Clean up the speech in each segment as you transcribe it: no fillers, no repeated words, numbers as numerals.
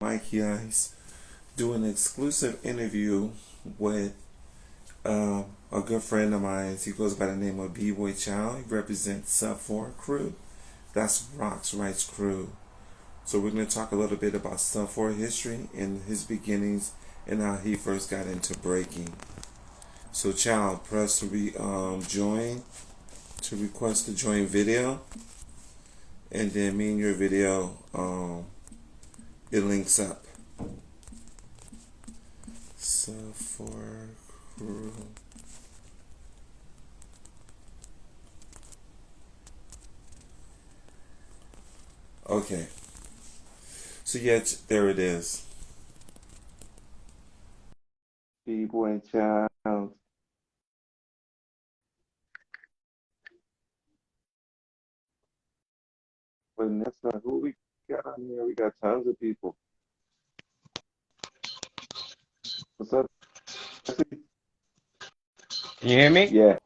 Mike Yice do an exclusive interview with a good friend of mine. He goes by the name of B-Boy Chow. He represents Sub 4 Crew. That's Rock's Rights Crew. So we're going to talk a little bit about Sub 4 history and his beginnings and how he first got into breaking. So Chow, press to join, to request to join video, and then me and your video, it links up. Sub 4 Crew. Okay. So yeah, there it is. B-Boy Child. Vanessa, who we got on here? We got tons of people. What's up? Can you hear me? Yeah.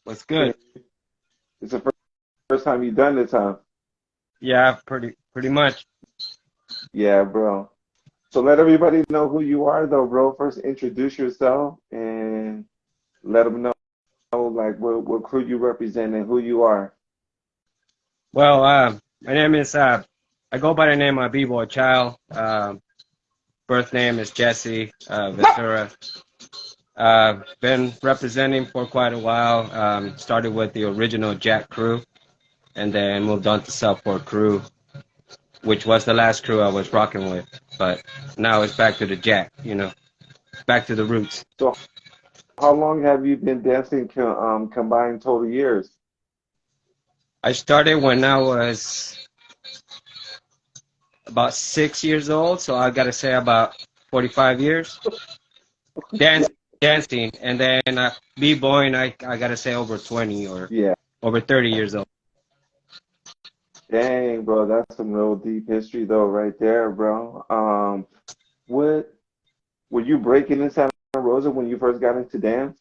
What's good? It's the first time you done this, huh? Yeah, pretty much. Yeah, bro. So let everybody know who you are, though, bro. First, introduce yourself and let them know, like, what crew you represent and who you are. Well, my name is I go by the name of B-Boy Child. Birth name is Jesse Ventura. Been representing for quite a while. Started with the original Jack crew, and then moved on to Sub 4 crew, which was the last crew I was rocking with. But now it's back to the Jack, back to the roots. So how long have you been dancing combined total years? I started when I was about 6 years old, so I gotta say about 45 years. Dancing, and then b-boying, I gotta say over 20 or Yeah. over 30 years old. Dang, bro, that's some real deep history though, right there, bro. What were you breaking in Santa Rosa when you first got into dance?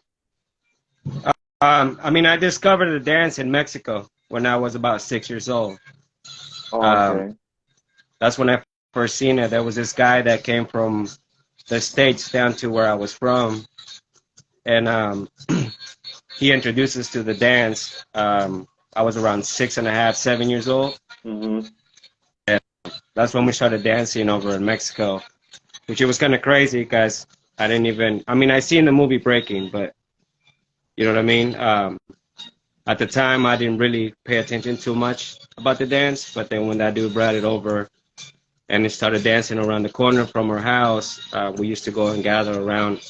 I mean, I discovered the dance in Mexico when I was about 6 years old. Oh, Um, okay. that's when I first seen it. There was this guy that came from the States down to where I was from, and he introduced us to the dance. I was around 6.5, 7 years old. Mm-hmm. And that's when we started dancing over in Mexico, which it was kind of crazy because I didn't even, I mean, I seen the movie Breaking, but you know what I mean? At the time, I didn't really pay attention too much about the dance, but then when that dude brought it over and it started dancing around the corner from our house, we used to go and gather around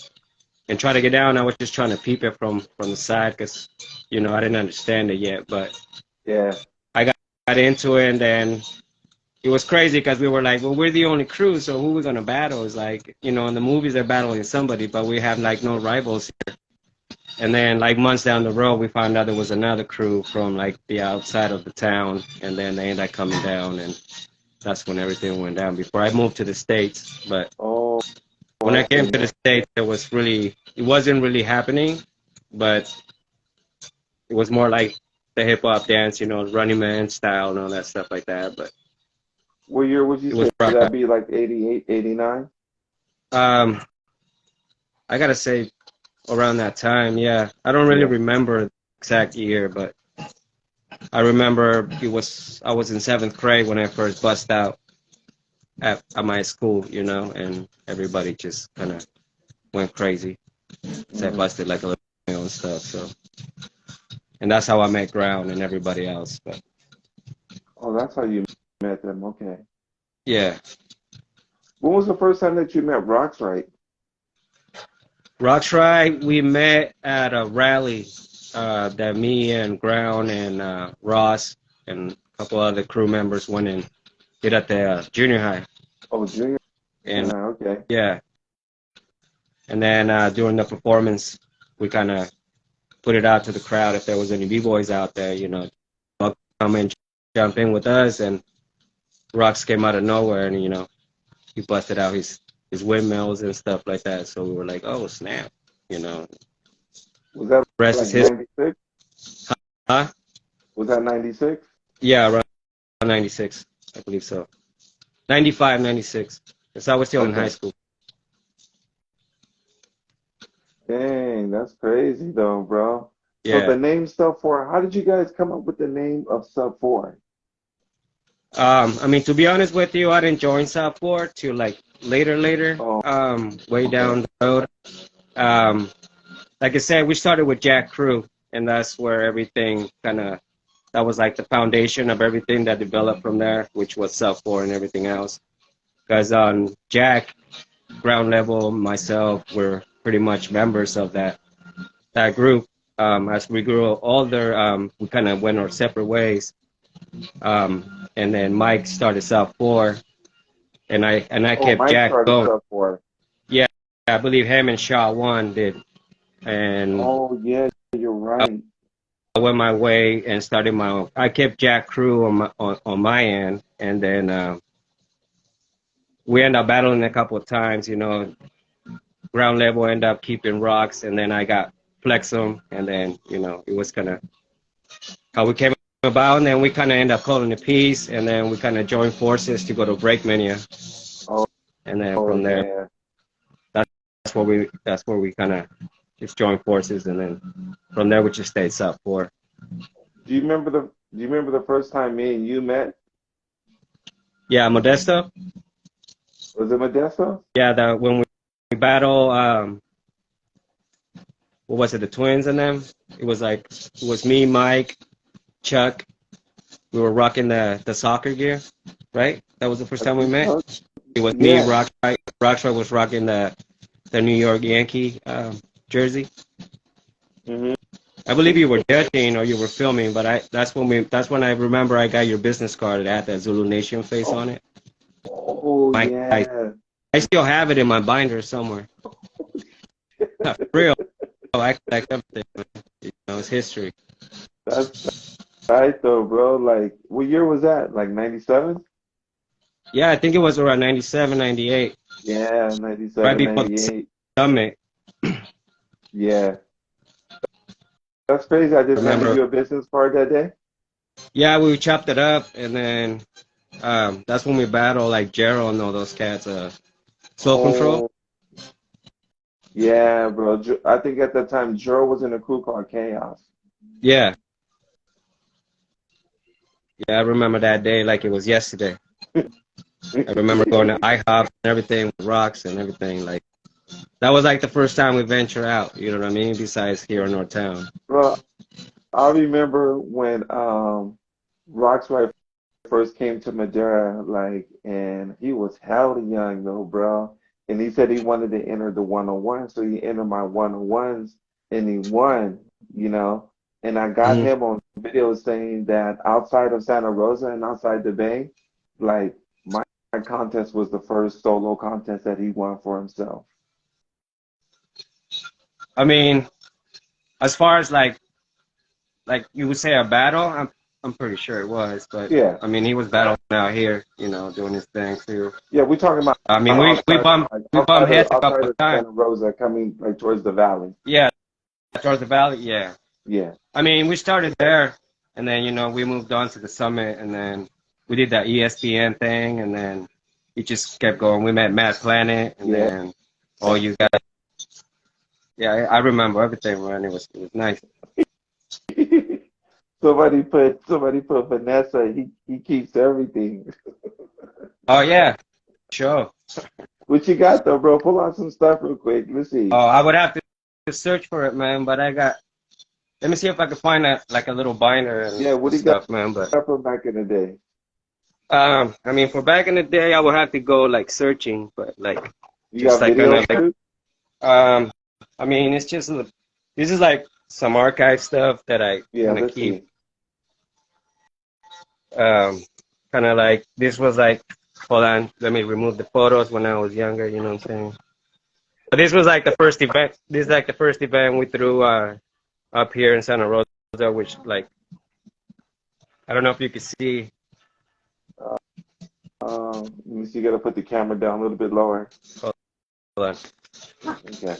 and try to get down. I was just trying to peep it from the side because, I didn't understand it yet, but Yeah. I got into it, and then it was crazy because we were like, well, we're the only crew, so who are we going to battle? It's like, in the movies they're battling somebody, but we have like no rivals. And then like months down the road, we found out there was another crew from like the outside of the town, and then they ended up coming down, and that's when everything went down before I moved to the States. But Oh, when I came okay. to the States, it wasn't really happening, but it was more like the hip hop dance, Running Man style and all that stuff like that. But What year would you it say? was Would rock. that be like 88, 89? Um, I gotta say around that time, yeah. I don't really Yeah. remember the exact year, but I remember I was in seventh grade when I first bust out at my school, and everybody just kind of went crazy. So I Mm-hmm. busted like a little and stuff. So, and that's how I met Ground and everybody else. But Oh, that's how you met them. Okay. yeah, When was the first time that you met Rocks Right? Rockstrike, we met at a rally that me and Ground and Ross and a couple other crew members went and did at the junior high. Oh, junior And high. Okay. yeah, and then during the performance, we kind of put it out to the crowd if there was any b-boys out there, come and jump in with us. And Rocks came out of nowhere, and he busted out his windmills and stuff like that. So we were like, oh snap, you know. Was that Rest like is history. 96? Huh? Was that 96? Yeah, around 96, I believe so. 95, 96. Because I was still in high Okay. school. Dang, that's crazy though, bro. So Yeah. the name Sub 4, how did you guys come up with the name of Sub 4? I mean, to be honest with you, I didn't join South 4 till like later, Oh, way okay. down the road. Um, like I said, we started with Jack Crew, and that's where everything kind of, that was like the foundation of everything that developed from there, which was South 4 and everything else. Because on Jack, ground level, myself, we're pretty much members of that group. As we grew older, we kind of went our separate ways. And then Mike started South 4, and I Oh, kept Mike Jack started going. Sub 4. Yeah, I believe him and Shaw One did, and Oh, yeah, you're right. I went my way and started my own. I kept Jack Crew on my end, and then we ended up battling a couple of times. Ground level ended up keeping rocks, and then I got Flexum, and then it was kind of how we came about, and then we kind of ended up calling it peace, and then we kind of joined forces to go to Breakmania, Oh, and then oh from there, yeah. that's where we kind of just joined forces, and then from there we just stayed Sub 4. Do you remember the first time me and you met? Yeah, Modesto. Was it Modesto? Yeah, that when we battle, what was it, the twins and them? It was me, Mike, Chuck. We were rocking the soccer gear, right? That was the first I time we think met. so. It was me, Yeah. Rockstrike was rocking the New York Yankee jersey. Hmm. I believe you were judging or you were filming, but that's when I remember I got your business card that had that Zulu Nation face Oh, on it. oh Mike, I, yeah. I still have it in my binder somewhere. For real. I collect everything, man. It's history. That's right though, bro. Like, what year was that? Like 97? Yeah, I think it was around 97, 98, Yeah, right 97, before the 98. summit. Yeah. That's crazy. I just handed Remember? you a business card that day. Yeah, we chopped it up, and then that's when we battled like Gerald and all those cats. Soul Control. Oh, yeah, bro. I think at that time, Joe was in a crew called Chaos. Yeah, yeah, I remember that day like it was yesterday. I remember going to IHOP and everything with rocks and everything. Like that was like the first time we ventured out. You know what I mean? Besides here in North Town. Bro, I remember when Roxray first came to Madeira, like, and he was hella young though, bro. And he said he wanted to enter the 101, so he entered my 101s and he won, you know. And I got Hmm. him on video saying that outside of Santa Rosa and outside the Bay, like my contest was the first solo contest that he won for himself. I mean, as far as like you would say a battle, I'm pretty sure it was, but Yeah, I mean he was battling out here, doing his thing too. yeah, we're talking about I mean we outside, bumped like we bumped heads a outside couple of of times. Santa Rosa, coming like towards the valley. Yeah, towards the valley. Yeah, Yeah. I mean we started there, and then we moved on to the summit, and then we did that ESPN thing, and then it just kept going. We met Matt Planet, and Yeah. then all you guys. Yeah, I remember everything, man. It was nice. Somebody put Vanessa. He keeps everything. Oh yeah, sure. What you got though, bro? Pull out some stuff real quick. Let's see. Oh, I would have to search for it, man. But I got. Let me see if I can find like a little binder and, Yeah, what and do you got stuff, man. But from back in the day? I mean, for back in the day, I would have to go like searching, but like You just got like kind of videos like too? I mean, it's just this is like some archive stuff that I Yeah, kind of let's keep. see. Um, Kind of like this was like, hold on, let me remove the photos when I was younger. You know what I'm saying? But this was like the first event. This is like the first event we threw up here in Santa Rosa, which like I don't know if you can see. Uh, let me see. You gotta put the camera down a little bit lower. Hold on. Okay.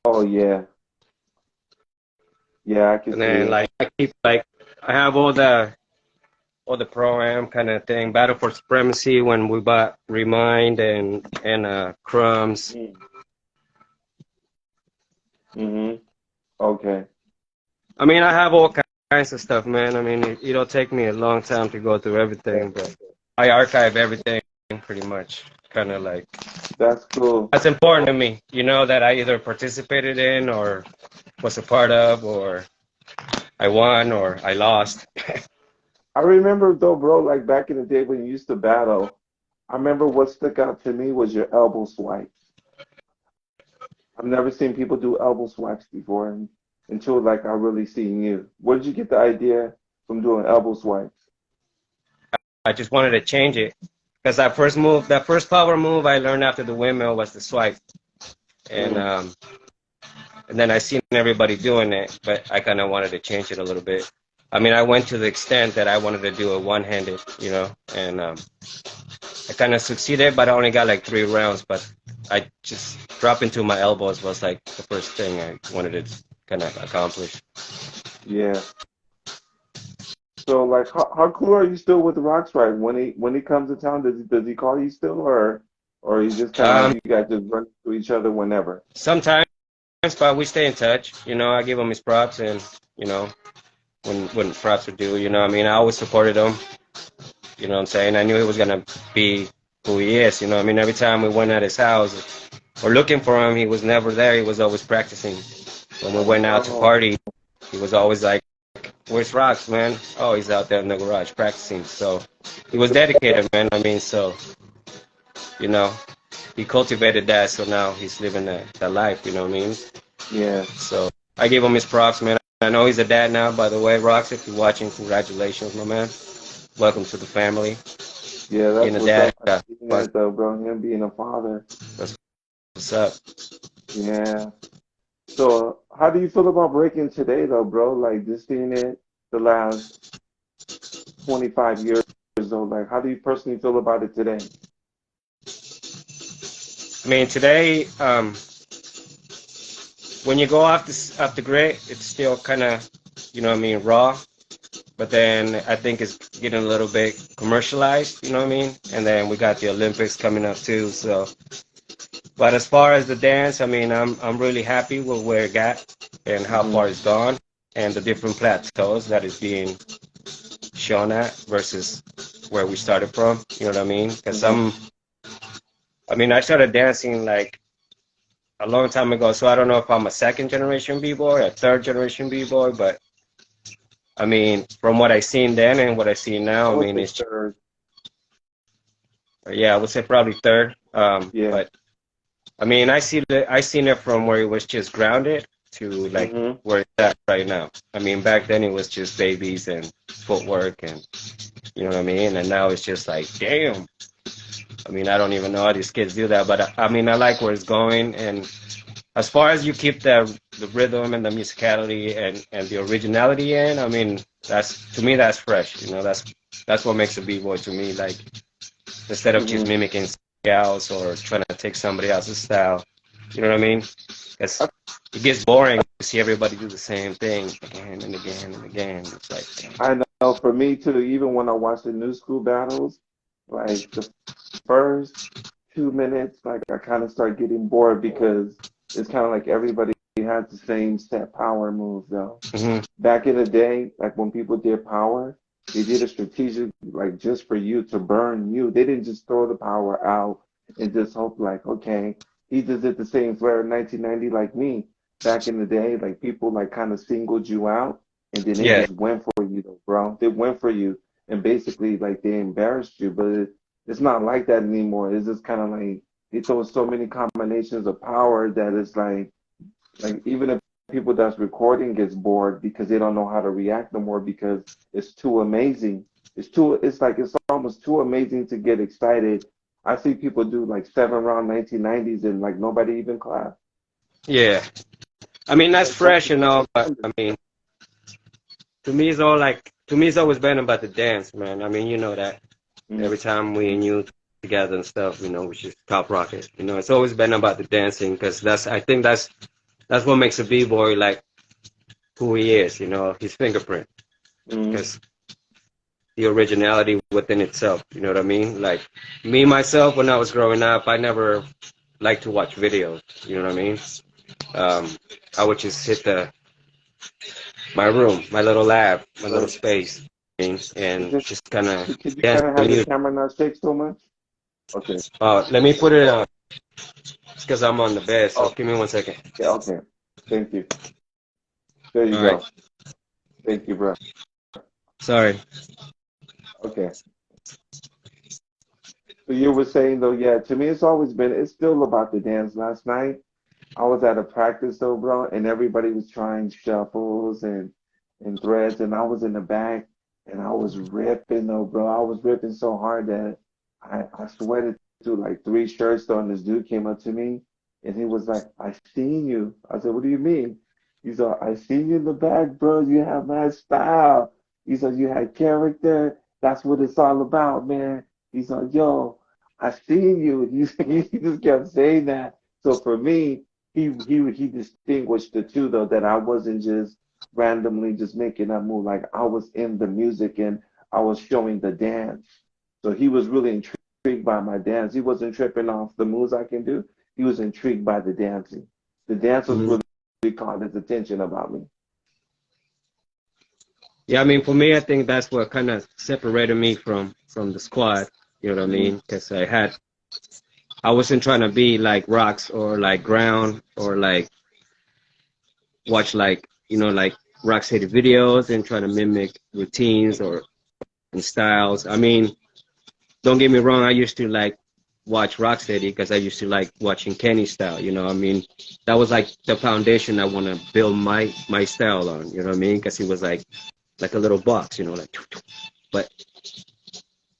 Oh yeah, yeah, I can And see then it. like I keep like I have all the pro-am kind of thing, Battle for Supremacy when we bought Remind and Crumbs. Mm-hmm. Okay. I mean, I have all kinds of stuff, man. I mean, it'll take me a long time to go through everything, but I archive everything pretty much. Kind of like That's cool. that's important to me, you know, that I either participated in or was a part of, or I won or I lost. I remember though, bro, like back in the day when you used to battle, I remember what stuck out to me was your elbow swipe. I've never seen people do elbow swipes before until like I really seen you. Where did you get the idea from doing elbow swipes? I just wanted to change it because that first power move I learned after the windmill was the swipe, and Mm. um, and then I seen everybody doing it, but I kind of wanted to change it a little bit. I mean, I went to the extent that I wanted to do it one-handed, you know, and I kind of succeeded, but I only got like 3 rounds. But I just dropping to my elbows was like the first thing I wanted to kind of accomplish. Yeah. So like how cool are you still with Rocks right? When he comes to town, does he call you still or you just kinda like Um, you guys just run to each other whenever? Sometimes, but we stay in touch. You know, I give him his props, and you know, when props are due, you know, what I mean, I always supported him. You know what I'm saying? I knew he was gonna be who he is. You know, what I mean, every time we went at his house or looking for him, he was never there. He was always practicing. When we went out to Oh, party, he was always like, "Where's Rocks, man?" "Oh, he's out there in the garage practicing." So he was dedicated, man. I mean, so you know, he cultivated that. So now he's living that life. You know what I mean? yeah. So I gave him his props, man. I know he's a dad now, by the way. Rocks, if you're watching, congratulations, my man. Welcome to the family. Yeah, Being that's a what's dad, up. I seen that though, bro. Him being a father. that's what's up. Yeah. So how do you feel about breaking today though, bro? Like just seeing it the last 25 years though. Like how do you personally feel about it today? I mean, today, when you go off the grid, it's still kind of, you know what I mean, raw. But then I think it's getting a little bit commercialized, you know what I mean? And then we got the Olympics coming up too. So, but as far as the dance, I mean, I'm really happy with where it got and how Hmm. far it's gone and the different plateaus that is being shown at versus where we started from. You know what I mean? Because Hmm. I mean, I started dancing like a long time ago, so I don't know if I'm a second generation b-boy, a third generation b-boy, but I mean, from what I seen then and what I see I now, I would mean, say it's third. yeah, I would say probably third. Yeah. But I mean, I seen it from where it was just grounded to like Hmm. where it's at right now. I mean, back then it was just babies and footwork and you know what I mean, and now it's just like, damn. I mean, I don't even know how these kids do that, but I mean, I like where it's going, and as far as you keep the rhythm and the musicality and the originality in, I mean, that's to me that's fresh. You know, that's what makes a b-boy to me. Like instead of just Hmm. mimicking else or trying to take somebody else's style, you know what I mean? Because it gets boring to see everybody do the same thing again and again and again. It's like, I know for me too, even when I watch the new school battles, like the first 2 minutes, like I kind of start getting bored because it's kind of like everybody has the same set power moves though. mhm. Back in the day, like when people did power, they did it strategic, like just for you to burn you. They didn't just throw the power out and just hope like, okay, he just did the same flair in 1990 like me. Back in the day, like people like kind of singled you out and then they Yeah, just went for you though, bro. They went for you and basically like they embarrassed you, but it's not like that anymore. It's just kind of like they throw so many combinations of power that it's like even if people that's recording gets bored because they don't know how to react no more because it's too amazing. It's like it's almost too amazing to get excited. I see people do like 7 round 1990s and like nobody even clap. yeah. I mean, that's Like that's fresh and all, but wonder. I mean, to me, it's always been about the dance, man. I mean, you know that. Mm, Every time we and you together and stuff, you know, which is top rocket. You know, it's always been about the dancing because I think that's what makes a b-boy like who he is. You know, his fingerprint. Mm. because the originality within itself. You know what I mean? Like me myself, when I was growing up, I never liked to watch videos. You know what I mean? I would just hit the my room, my little lab, my little Right. space, Is and this, just kind of could you dance kind of to have the music. camera not shake so much? Okay. Let me put it on because I'm on the bed. So Oh, give me 1 second. yeah, okay. Thank you. There you All right. go. Thank you, bro. Sorry. Okay. So you were saying though, yeah, to me it's still about the dance. Last night I was at a practice though, bro, and everybody was trying shuffles and threads, and I was in the back and I was ripping though, bro. I was ripping so hard that I sweated through like three shirts though, and this dude came up to me and he was like, "I seen you." I said, "What do you mean?" He's like, "I seen you in the back, bro. You have mad style." He said, "You had character. That's what it's all about, man." He's like, "Yo, I seen you." He just kept saying that. So for me, he distinguished the two though, that I wasn't just randomly just making that move. Like I was in the music and I was showing the dance. So he was really intrigued by my dance. He wasn't tripping off the moves I can do. He was intrigued by the dancing. The dance was Mhm. really caught his attention about me. Yeah, I mean, for me, I think that's what kind of separated me from the squad. You know what I Mm, mean? Because I wasn't trying to be like Rocks or like Ground or like watch like like Rocksteady videos and try to mimic routines or and styles. I mean, don't get me wrong. I used to like watch Rocksteady because I used to like watching Kenny style. I mean, that was like the foundation I want to build my style on. You know what I mean? Because he was like a little box. Like. But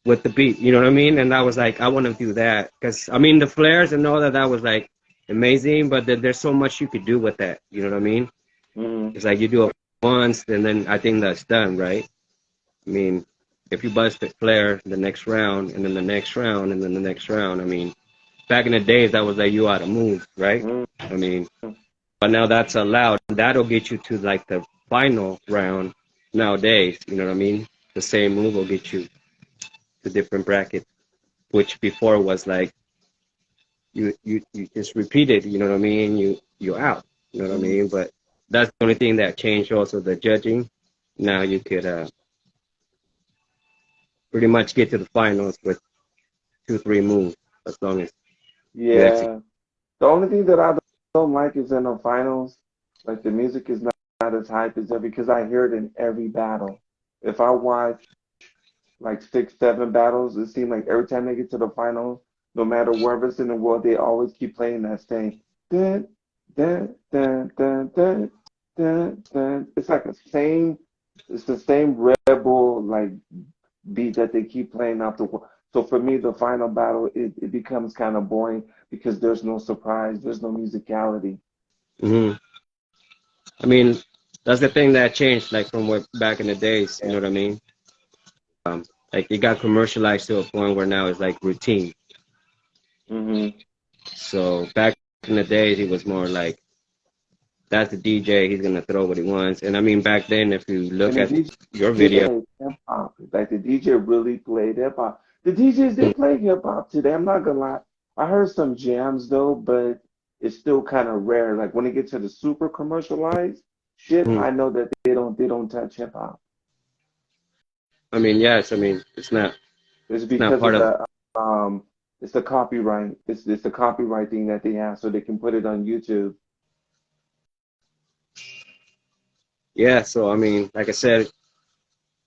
with the beat, you know what I mean? And I was like, I want to do that because I mean the flares and all that was like amazing, but there's so much you could do with that. You know what I mean? mm, It's like you do it once, and then I think that's done, right? I mean, if you bust the flare the next round, and then the next round, and then the next round, I mean, back in the days that was like you out of move, right? mm, I mean, but now that's allowed. That'll get you to like the final round nowadays. You know what I mean? The same move will get you to different brackets, which before was like you just repeat it, you know what I mean? You're out, you know what I mm. mean? But that's the only thing that changed also the judging. Now you could pretty much get to the finals with 2, 3 moves as long as you execute. Yeah. The only thing that I don't like is in the finals, like the music is not as hype as every because I hear it in every battle. If I watch like six, seven battles, it seems like every time they get to the finals, no matter wherever it's in the world, they always keep playing that same dun dun dun dun dun dun dun. It's the same rebel like beat that they keep playing out the. So for me, the final battle it becomes kind of boring because there's no surprise, there's no musicality. Hmm. I mean, that's the thing that changed, like from what back in the days. You Yeah. know what I mean? Like it got commercialized to a point where now it's like routine. Hmm. So back in the days, it was more like that's the DJ. He's gonna throw what he wants. And I mean, back then, if you look And the at your DJ video, played hip hop. Like the DJ really played hip hop. The DJs they play hip hop today. I'm not gonna lie. I heard some jams though, but it's still kind of rare. Like when it gets to the super commercialized shit, hmm, I know that they don't touch hip hop. I mean, yes, I mean, It's it's not because of part of. um it's the copyright. It's the copyright thing that they have so they can put it on YouTube. Yeah, so I mean, like I said,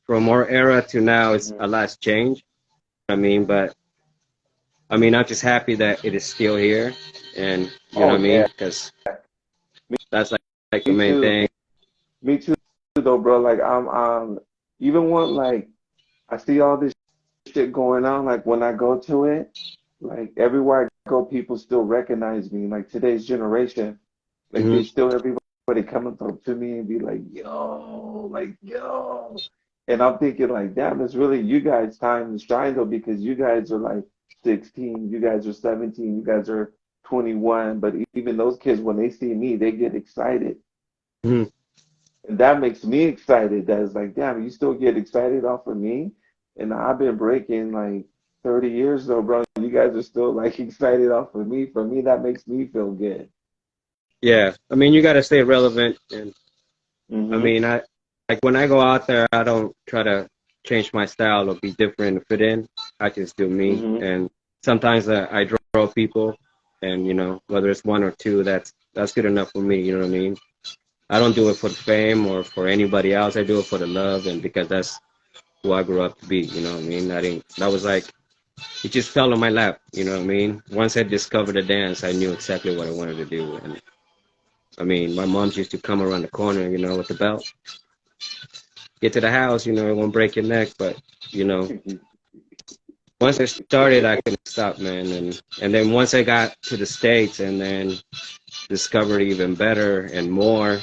from our era to now, it's Hmm. a lot's changed. I mean, but I mean, I'm just happy that it is still here, and you know Oh what I mean, yeah, because me, that's like the me main too. thing. Me too though, bro. Like even when like I see all this shit going on, like when I go to it, like everywhere I go, people still recognize me. Like today's generation, like Hmm. they still everybody coming up to me and be like yo, and I'm thinking like, damn, it's really you guys' time to shine though because you guys are like 16, you guys are 17, you guys are 21, but even those kids when they see me, they get excited. Hmm. And that makes me excited. That is like, damn, you still get excited off of me? And I've been breaking like 30 years though, bro. You guys are still like excited off of me. For me, that makes me feel good. Yeah, I mean, you got to stay relevant, and I Mm-hmm. mean, I like when I go out there, I don't try to change my style or be different to fit in. I just do me, Mm-hmm. and sometimes I draw people, and you know, whether it's one or two, that's good enough for me. You know what I mean? I don't do it for the fame or for anybody else. I do it for the love, and because that's who I grew up to be. You know what I mean? I didn't. That was like it just fell on my lap. You know what I mean? Once I discovered the dance, I knew exactly what I wanted to do, and I mean, my mom used to come around the corner, you know, with the belt. Get to the house, you know, it won't break your neck, but you know, once I started, I couldn't stop, man. And then once I got to the States and then discovered even better and more,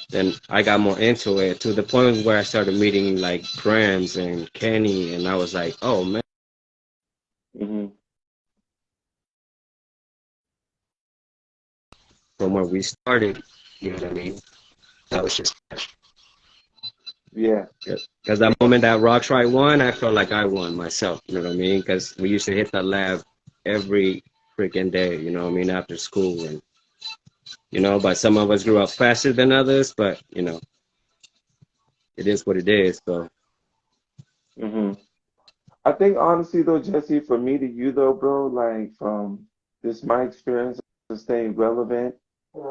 then I got more into it to the point where I started meeting like friends and Kenny, and I was like, oh man, Mm-hmm. from where we started, you know what I mean? That was just Yeah. because that moment that Rocks Right won, I felt like I won myself, you know what I mean? Because we used to hit that lab every freaking day, you know what I mean, after school. And, you know, but some of us grew up faster than others, but, you know, it is what it is. So, Mm-hmm. I think honestly though, Jesse, from me to you though, bro, like from this my experience of staying relevant,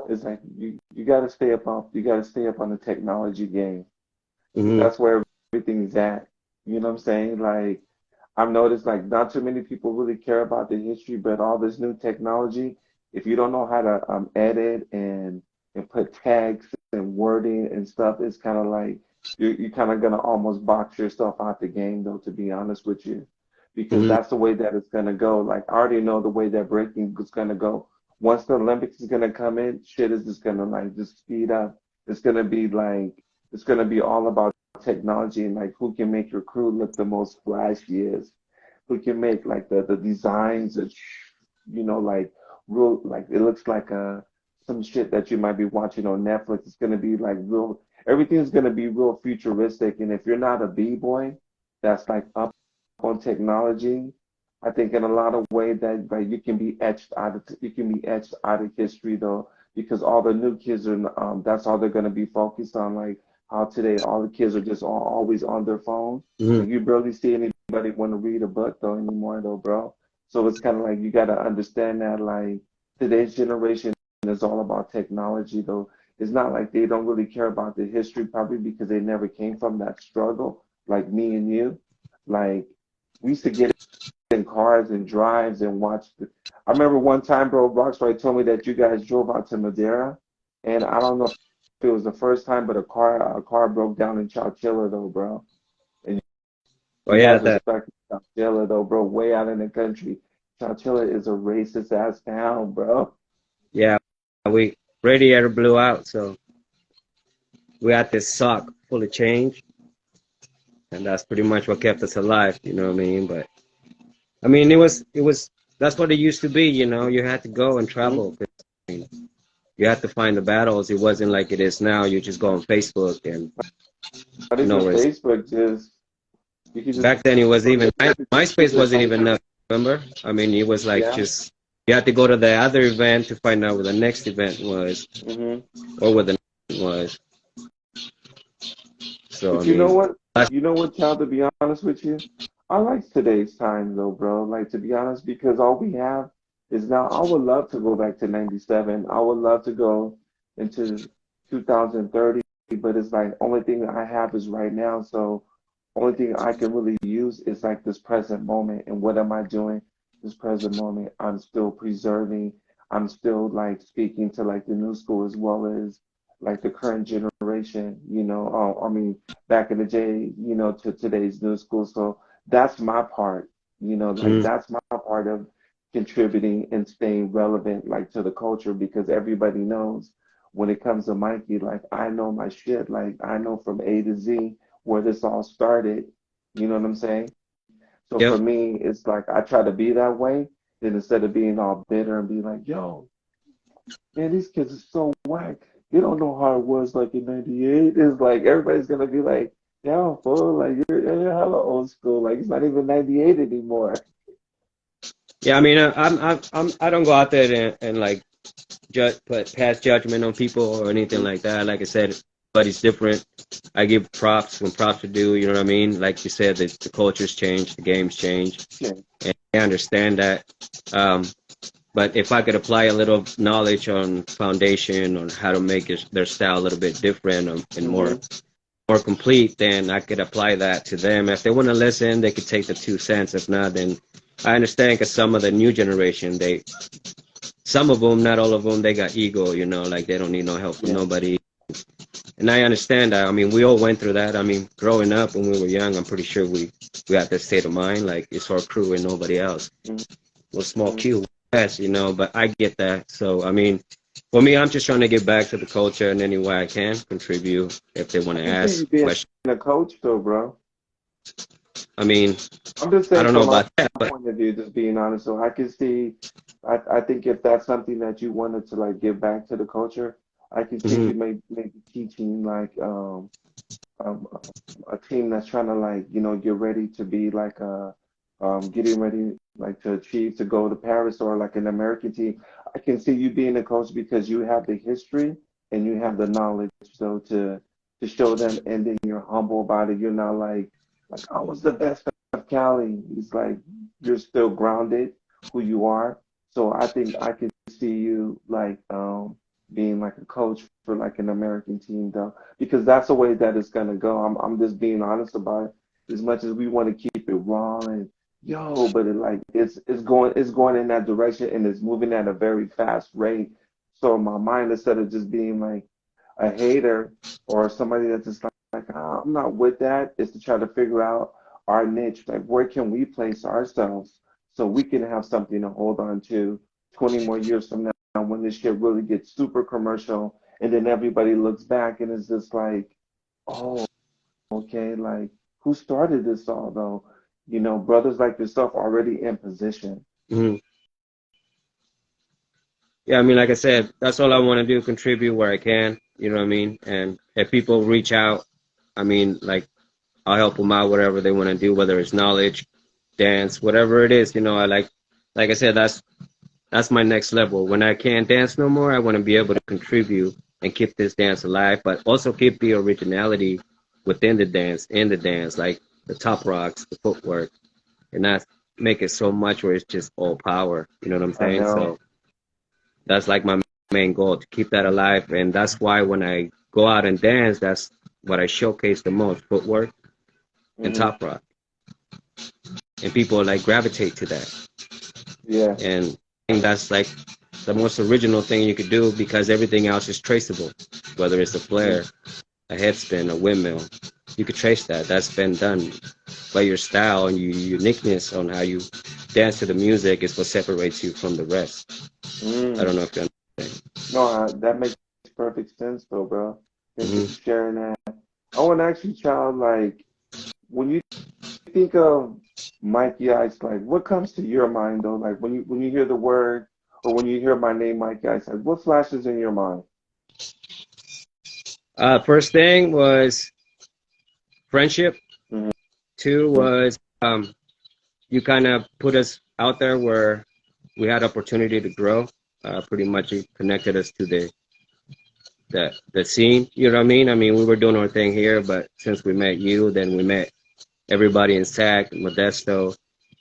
it's like you gotta stay up on the technology game. Because hmm that's where everything's at. You know what I'm saying? Like I've noticed like not too many people really care about the history, but all this new technology, if you don't know how to edit and put tags and wording and stuff, it's kind of like you're kind of gonna almost box yourself out the game, though, to be honest with you, because hmm that's the way that it's gonna go. Like I already know the way that breaking is gonna go. Once the Olympics is gonna come in, shit is just gonna like just speed up. It's gonna be like it's gonna be all about technology and like who can make your crew look the most flashiest, who can make like the designs that like real like it looks like some shit that you might be watching on Netflix. It's gonna be like real everything's gonna be real futuristic. And if you're not a B-boy that's like up on technology, I think in a lot of ways that like you can be etched out of history though, because all the new kids are that's all they're gonna be focused on, like how today all the kids are just always on their phone. hmm Like you barely see anybody want to read a book though anymore though, bro. So it's kind of like you got to understand that like today's generation is all about technology though. It's not like they don't really care about the history, probably because they never came from that struggle like me and you. Like we used to get in cars and drives and watch. I remember one time, bro, Rockstar told me that you guys drove out to Madeira, and I don't know if it was the first time, but a car broke down in Chowchilla though, bro. And oh you yeah, guys were that, stuck in Chowchilla though, bro, way out in the country. Chowchilla is a racist ass town, bro. yeah, we radiator blew out. So we had this sock full of change. And that's pretty much what kept us alive. You know what I mean? But I mean, that's what it used to be. You know, you had to go and Hmm. travel. You had to find the battles. It wasn't like it is now. You just go on Facebook and Not you know, even whereas Facebook, just you could just back then it was even MySpace wasn't like even enough. Remember? I mean, it was like yeah. just you had to go to the other event to find out where the next event was Hmm. or where the next event was. So I But you know mean, what? that's, You know what, child, to be honest with you? I like today's time though, bro. Like to be honest, because all we have is now I would love to go back to 97. I would love to go into 2030, but it's like only thing I have is right now. So only thing I can really use is like this present moment. And what am I doing this present moment? I'm still preserving. I'm still like speaking to like the new school as well as like the current generation, I mean, back in the day, to today's new school. So that's my part, like mm, that's my part of contributing and staying relevant, like to the culture, because everybody knows when it comes to Mikey, like I know my shit, like I know from A to Z where this all started. You know what I'm saying? So yep. for me, it's like I try to be that way. Then instead of being all bitter and be like, yo, man, these kids are so whack. you don't know how it was like in '98. It's like everybody's gonna be like, yeah, fool, like you're hella old school. Like it's not even '98 anymore. Yeah, I mean, I don't go out there and like put pass judgment on people or anything like that. Like I said, everybody's different. I give props when props are due. You know what I mean? Like you said, the cultures change, the games change, Yeah. and I understand that. Um, but if I could apply a little knowledge on foundation on how to make their style a little bit different and Mm-hmm. more complete, then I could apply that to them. If they want to listen, they could take the 2 cents. If not, then I understand because some of the new generation, some of them, not all of them, they got ego, like they don't need no help from Yeah. nobody. And I understand that. I mean, we all went through that. I mean, growing up when we were young, I'm pretty sure we had that state of mind, like it's our crew and nobody else. Well, small Mm-hmm. Q, yes, but I get that. So, I mean, for me, I'm just trying to get back to the culture in any way I can, contribute if they want I to can see you ask being questions. a coach though, bro. I mean, I'm just I saying don't know from my about that, but point of view, just being honest. So I can see, I think if that's something that you wanted to like give back to the culture, I can see mhm, you maybe teaching like um, a team that's trying to like get ready to be like getting ready like to achieve to go to Paris or like an American team. I can see you being a coach because you have the history and you have the knowledge so to show them and then you're humble about it. You're not like I was the best of Cali. It's like you're still grounded who you are. So I think I could see you like being like a coach for like an American team though because that's the way that it's gonna go. I'm just being honest about it. As much as we want to keep it raw and yo, but it's going in that direction and it's moving at a very fast rate. So my mind instead of just being like a hater or somebody that's just like I'm not with that, is to try to figure out our niche. Like where can we place ourselves so we can have something to hold on to 20 more years from now when this shit really gets super commercial and then everybody looks back and it's just like, oh, okay, like who started this all though? Brothers like yourself already in position. mhm. Yeah, I mean, like I said, that's all I want to do, contribute where I can, you know what I mean? And if people reach out, I mean, like, I'll help them out, whatever they want to do, whether it's knowledge, dance, whatever it is, I like I said, that's my next level. When I can't dance no more, I want to be able to contribute and keep this dance alive, but also keep the originality within the dance, in the dance, like the top rocks, the footwork, and not make it so much where it's just all power. You know what I'm I saying? know. So that's like my main goal to keep that alive, and that's why when I go out and dance, that's what I showcase the most: footwork and Hmm. top rock, and people like gravitate to that. Yeah. And I think that's like the most original thing you could do because everything else is traceable. Whether it's a Hmm. flare, a headspin, a windmill, you could trace that. That's been done. But your style and your uniqueness on how you dance to the music is what separates you from the rest. I Mm. don't know if you understand. No, that makes perfect sense though, bro. Thank you Hmm. for sharing that. I want to ask you, child, like when you think of Mikey Ice, like what comes to your mind though? Like when you hear the word or when you hear my name, Mikey Ice, like what flashes in your mind? First thing was friendship. Hmm. Two was you kind of put us out there where we had opportunity to grow. Pretty much it connected us to the scene. You know what I mean? I mean, we were doing our thing here, but since we met you, then we met everybody in SAC, Modesto,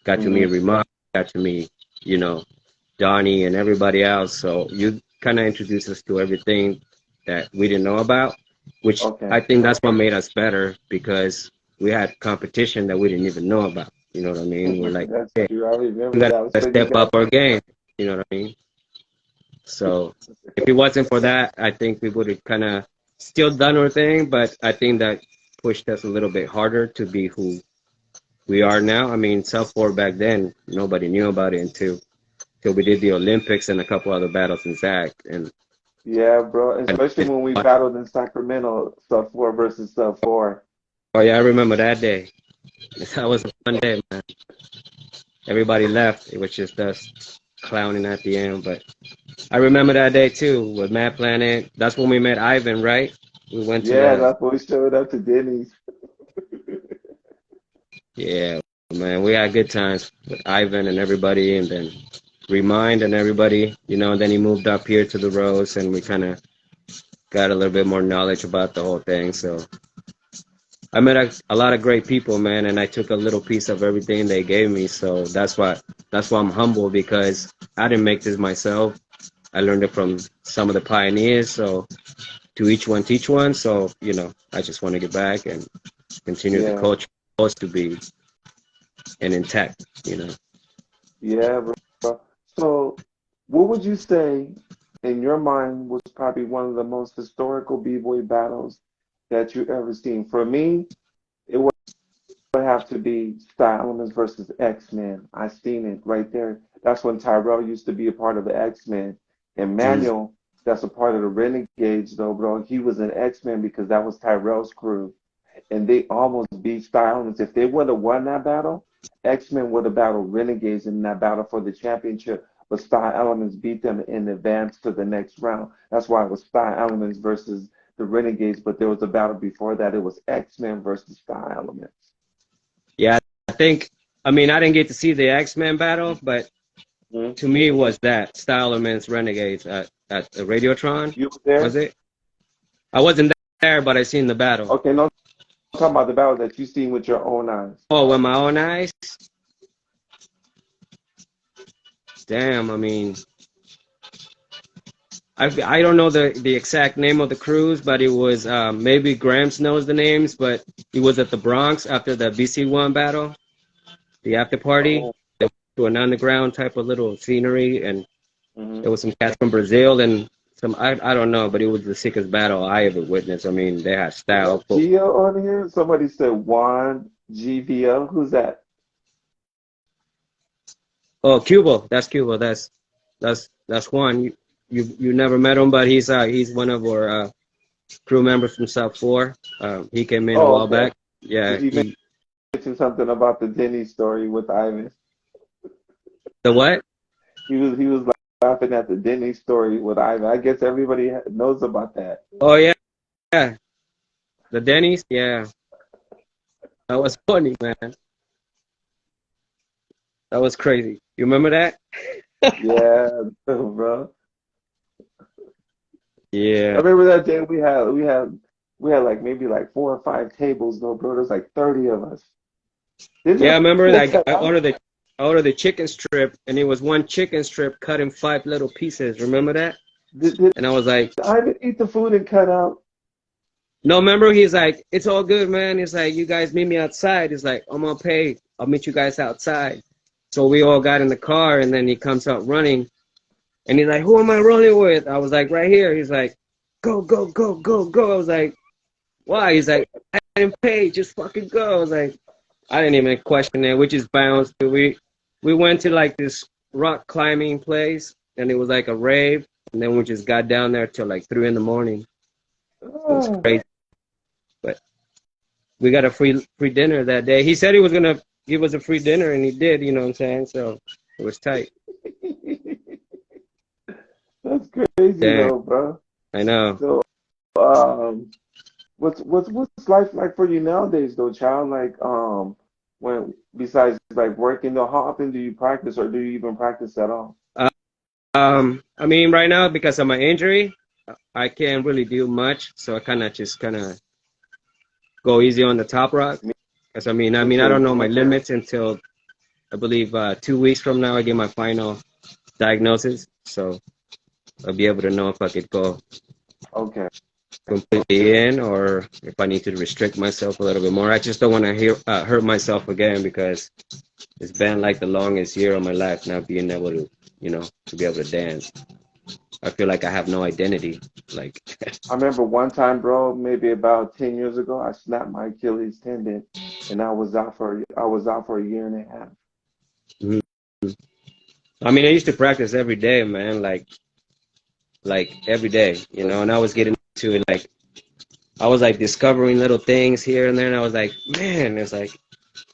got to meet Hmm. Ramon, got to meet, you know, Donnie and everybody else. So you kind of introduced us to everything that we didn't know about, which Okay. I think that's what made us better because we had competition that we didn't even know about. You know what I mean? We're like, That's hey, true. I we remember got that. to So you step got up our game. You know what I mean? So if it wasn't for that, I think we would have kind of still done our thing, but I think that pushed us a little bit harder to be who we are now. I mean, South Florida back then, nobody knew about it until we did the Olympics and a couple other battles in Zach. yeah, bro. And Especially when we battled in Sacramento, sub four versus sub four. oh yeah, I remember that day. That was a fun day, man. Everybody left. It was just us. clowning at the end. But I remember that day too with Mad Planet. That's when we met Ivan, right? We went to Yeah, the that's when we showed up to Denny's. yeah, man. We had good times with Ivan and everybody, and then Remind and everybody. And then he moved up here to the Rose, and we kind of got a little bit more knowledge about the whole thing. So I met a lot of great people, man, and I took a little piece of everything they gave me. So that's why I'm humble because I didn't make this myself. I learned it from some of the pioneers. So to each one, teach one. So I just want to get back and continue the Yeah, culture supposed to be and intact. yeah, bro. So, what would you say in your mind was probably one of the most historical b-boy battles that you ever seen? For me, it would have to be Style Elements versus X-Men. I seen it right there. That's when Tyrell used to be a part of the X-Men. And Mm. Manuel, that's a part of the Renegades, though, bro. He was an X-Men because that was Tyrell's crew. And they almost beat Style Elements. If they would have won that battle, X-Men would have battled Renegades in that battle for the championship. But Style Elements beat them and advanced to the next round. That's why it was Style Elements versus the Renegades. But there was a battle before that. It was X-Men versus Style Elements. Yeah, I think. I mean, I didn't get to see the X-Men battle, but Hmm. to me, it was that Stylerman's Renegades at the Radiotron. You were Was there? it? I wasn't there, but I seen the battle. Okay, no, I'm talking about the battle that you seen with your own eyes. Oh, with my own eyes. Damn. I mean, I don't know the exact name of the cruise, but it was maybe Gramps knows the names, but he was at the Bronx after the BC1 battle, the after party. Oh, They went to an underground type of little scenery, and hmm. there was some cats from Brazil and some I don't know, but it was the sickest battle I ever witnessed. I mean, they had Is that style. Gio on here? Somebody said Juan GVO. Who's that? Oh, Cuba, that's Cuba. That's Juan. You never met him, but he's one of our crew members from South Four. He came in a Oh, while okay. back. Yeah, Because he mentioned something about the Denny story with Ivan. the what? He was laughing at the Denny story with Ivan. I guess everybody knows about that. Oh yeah, yeah. The Denny's. Yeah, that was funny, man. That was crazy. You remember that? Yeah, bro. I Yeah. remember that day we had like maybe like 4 or 5 tables though, bro. There's like 30 of us. Did Yeah, I your remember food that. cut I out? ordered the chicken strip, and it was one chicken strip cut in 5 little pieces. Remember that? Did And I was like, Ivan eat the food and cut out? no, remember? He's like, it's all good, man. He's like, you guys meet me outside. He's like, I'm gonna pay. I'll meet you guys outside. So we all got in the car, and then he comes out running, and he's like, who am I running with? I was like, right here. He's like, go, go, go, go, go. I was like, why? He's like, I didn't pay. Just fucking go. I was like, I didn't even question it. We just bounced. We went to like this rock climbing place, and it was like a rave, and then we just got down there till like 3 in the morning. It was Oh. crazy, but we got a free dinner that day. He said he was gonna give us a free dinner, and he did. You know what I'm saying? So it was tight. That's crazy Damn, though, bro. I know. So, um, what's life like for you nowadays though, child? Like, when besides like working though, how often do you practice or do you even practice at all? Uh, I mean, right now because of my injury, I can't really do much, so I kind of go easy on the top rock. Me, Cause I mean, I until don't know you my get better? limits until I believe 2 weeks from now I get my final diagnosis, so I'll be able to know if I could go Okay. completely in or if I need to restrict myself a little bit more. I just don't want to hurt myself again because it's been like the longest year of my life not being able to, to be able to dance. I feel like I have no identity. Like, I remember one time, bro, maybe about 10 years ago, I snapped my Achilles tendon and I was out for a year and a half. I mean, I used to practice every day, man, like every day, and I was getting to it, like, I was like discovering little things here and there, and I was like, man, it's like,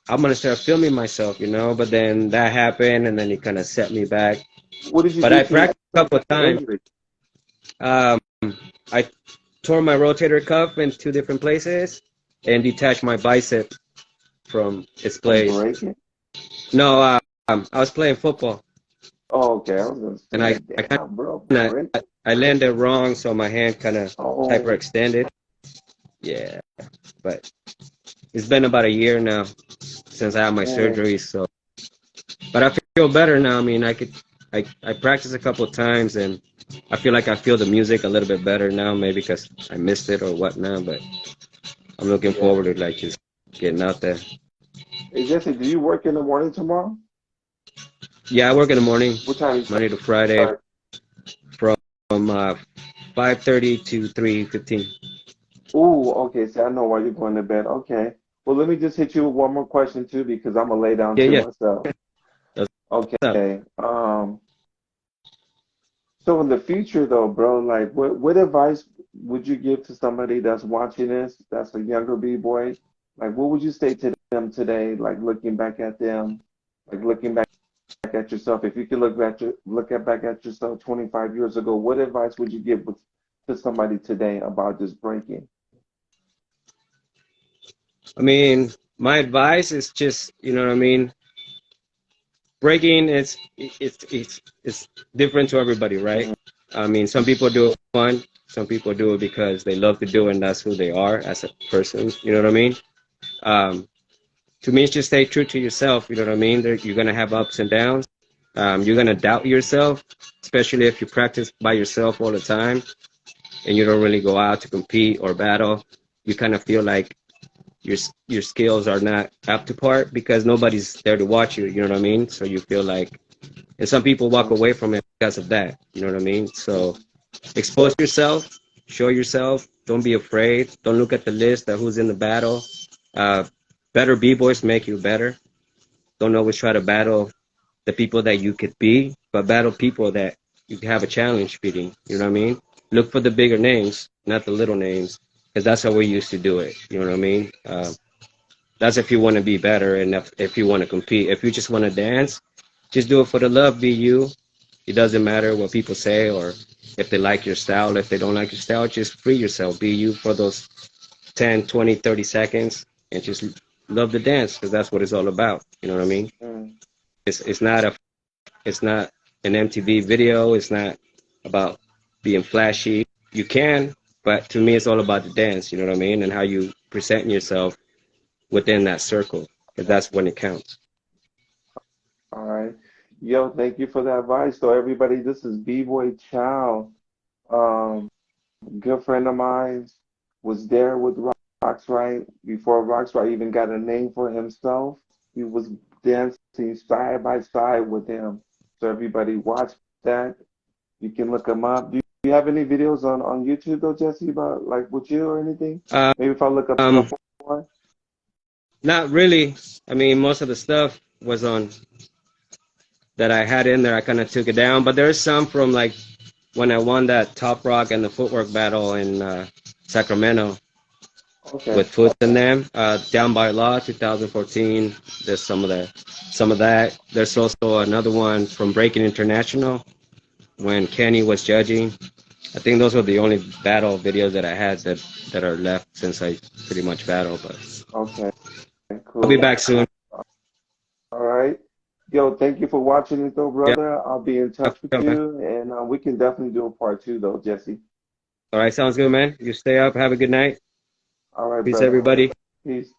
I'm gonna start filming myself, but then that happened, and then it kind of set me back. What did you But do I to practiced a couple of your times. injury? Um, I tore my rotator cuff in two different places and detached my bicep from its From place. breaking? No, I was playing football Oh, okay. I was gonna and say, I kind damn, bro, of break. I landed wrong, so my hand kind of Oh, hyperextended. Yeah, but it's been about a year now since I had my man. surgery. So, but I feel better now. I mean, I practiced a couple of times and I feel like I feel the music a little bit better now, maybe because I missed it or whatnot. But I'm looking Yeah. forward to like just getting out there. Hey, Jesse, do you work in the morning tomorrow? Yeah, I work in the morning, What time you Monday to Friday, start? from 5:30 to 3:15. Ooh, okay. See, I know why you're going to bed. Okay. Well, let me just hit you with one more question too, because I'm gonna lay down Yeah, too yeah. myself. That's up. Okay. So in the future though, bro, like what advice would you give to somebody that's watching this, that's a younger B-boy? Like what would you say to them today, like looking back at them, like looking back at yourself? If you could back at yourself 25 years ago, what advice would you give to somebody today about just breaking? I mean, my advice is just, you know what I mean? Breaking is it's different to everybody, right? Mhm. I mean, some people do it for fun, some people do it because they love to do it and that's who they are as a person, you know what I mean? Um, to me, it's just stay true to yourself, you know what I mean? You're gonna have ups and downs. You're gonna doubt yourself, especially if you practice by yourself all the time and you don't really go out to compete or battle. You kind of feel like your your skills are not up to par because nobody's there to watch you. You know what I mean? So you feel like, and some people walk Mhm. away from it because of that. You know what I mean? So expose yourself, show yourself. Don't be afraid. Don't look at the list of who's in the battle. Uh, better b-boys make you better. Don't always try to battle the people that you could be, but battle people that you can have a challenge beating. You know what I mean? Look for the bigger names, not the little names, because that's how we used to do it. You know what I mean? That's if you want to be better and if you want to compete. If you just want to dance, just do it for the love. Be you. It doesn't matter what people say or if they like your style. If they don't like your style, just free yourself. Be you for those 10, 20, 30 seconds and just love the dance because that's what it's all about. You know what I mean? Mhm. It's not an MTV video. It's not about being flashy. You can, but to me, it's all about the dance. You know what I mean? And how you present yourself within that circle, because that's when it counts. All right. Yo, thank you for that advice. So everybody, this is B-Boy Chow. Um, Good friend of mine was there with Roxright before Roxright even got a name for himself. He was dancing side by side with him. So everybody watch that. You can look him up. Do you have any videos on YouTube though, Jesse, about like with you or anything? Um, Maybe if I look up um, stuff more. Not really. I mean, most of the stuff was on that I had in there. I kind of took it down, but there's some from like when I won that Top Rock and the Footwork battle in Sacramento Okay. with Foots and them. Down by Law, 2014. There's some of that. There's also another one from Breaking International when Kenny was judging. I think those were the only battle videos that I had that are left since I pretty much battled. But Okay. I'll be Cool. back soon. All right. Yo, thank you for watching it though, Yeah. brother. I'll be in touch with you, and we can definitely do a part two though, Jesse. All right, sounds good, man. You stay up. Have a good night. All right, Peace, brother. everybody. Peace.